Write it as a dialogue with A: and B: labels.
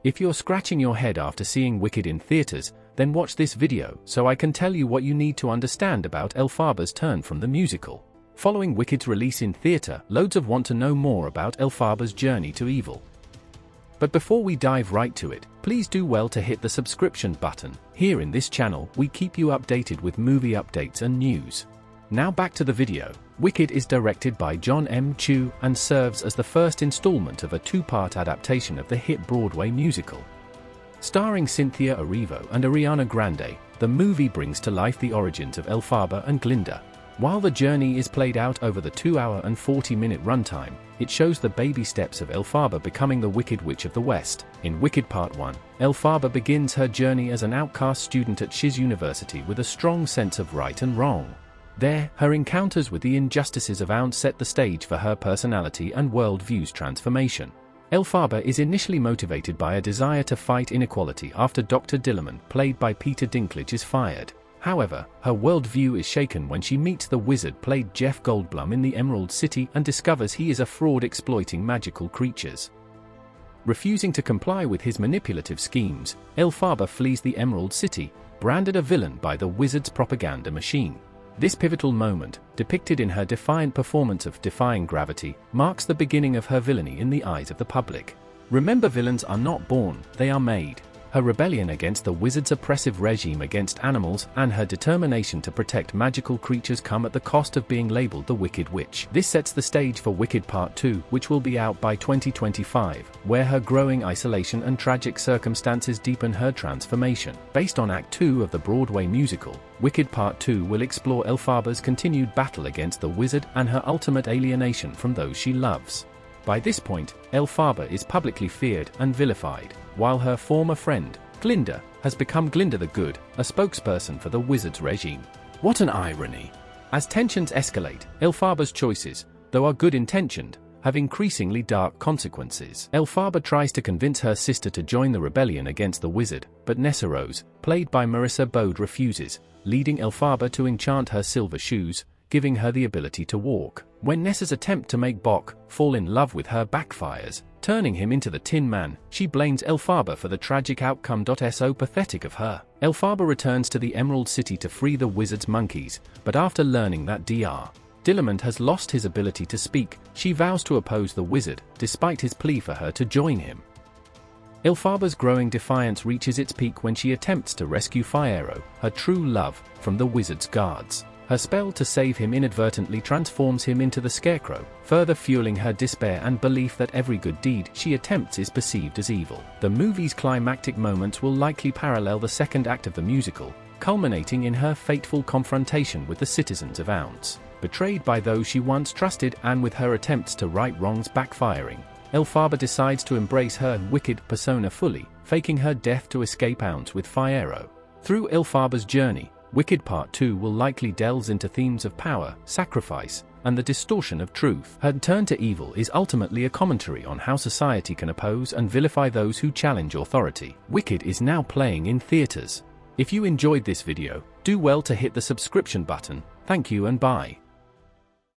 A: If you're scratching your head after seeing Wicked in theaters, then watch this video so I can tell you what you need to understand about Elphaba's turn from the musical. Following Wicked's release in theater, loads of want to know more about Elphaba's journey to evil. But before we dive right to it, please do well to hit the subscription button. Here in this channel, we keep you updated with movie updates and news. Now back to the video. Wicked is directed by John M. Chu and serves as the first installment of a two-part adaptation of the hit Broadway musical. Starring Cynthia Erivo and Ariana Grande, the movie brings to life the origins of Elphaba and Glinda. While the journey is played out over the 2-hour and 40-minute runtime, it shows the baby steps of Elphaba becoming the Wicked Witch of the West. In Wicked Part 1, Elphaba begins her journey as an outcast student at Shiz University with a strong sense of right and wrong. There, her encounters with the injustices of Untold set the stage for her personality and worldview's transformation. Elphaba is initially motivated by a desire to fight inequality after Dr. Dillerman, played by Peter Dinklage, is fired. However, her worldview is shaken when she meets the wizard played Jeff Goldblum in the Emerald City and discovers he is a fraud exploiting magical creatures. Refusing to comply with his manipulative schemes, Elphaba flees the Emerald City, branded a villain by the wizard's propaganda machine. This pivotal moment, depicted in her defiant performance of defying gravity, marks the beginning of her villainy in the eyes of the public. Remember, villains are not born, they are made. Her rebellion against the wizard's oppressive regime against animals and her determination to protect magical creatures come at the cost of being labeled the Wicked Witch. This sets the stage for Wicked Part 2, which will be out by 2025, where her growing isolation and tragic circumstances deepen her transformation. Based on Act 2 of the Broadway musical, Wicked Part 2 will explore Elphaba's continued battle against the wizard and her ultimate alienation from those she loves. By this point, Elphaba is publicly feared and vilified, while her former friend, Glinda, has become Glinda the Good, a spokesperson for the wizard's regime. What an irony! As tensions escalate, Elphaba's choices, though are good-intentioned, have increasingly dark consequences. Elphaba tries to convince her sister to join the rebellion against the wizard, but Nessarose, played by Marissa Bode, refuses, leading Elphaba to enchant her silver shoes, giving her the ability to walk. When Nessa's attempt to make Bok fall in love with her backfires, turning him into the Tin Man, she blames Elphaba for the tragic outcome. So pathetic of her. Elphaba returns to the Emerald City to free the wizard's monkeys, but after learning that Dr. Dillerman has lost his ability to speak, she vows to oppose the wizard, despite his plea for her to join him. Elphaba's growing defiance reaches its peak when she attempts to rescue Fiero, her true love, from the wizard's guards. Her spell to save him inadvertently transforms him into the Scarecrow, further fueling her despair and belief that every good deed she attempts is perceived as evil. The movie's climactic moments will likely parallel the second act of the musical, culminating in her fateful confrontation with the citizens of Untold. Betrayed by those she once trusted and with her attempts to right wrongs backfiring, Elphaba decides to embrace her wicked persona fully, faking her death to escape Untold with Fiero. Through Elphaba's journey, Wicked Part 2 will likely delve into themes of power, sacrifice, and the distortion of truth. Her turn to evil is ultimately a commentary on how society can oppose and vilify those who challenge authority. Wicked is now playing in theaters. If you enjoyed this video, do well to hit the subscription button. Thank you and bye.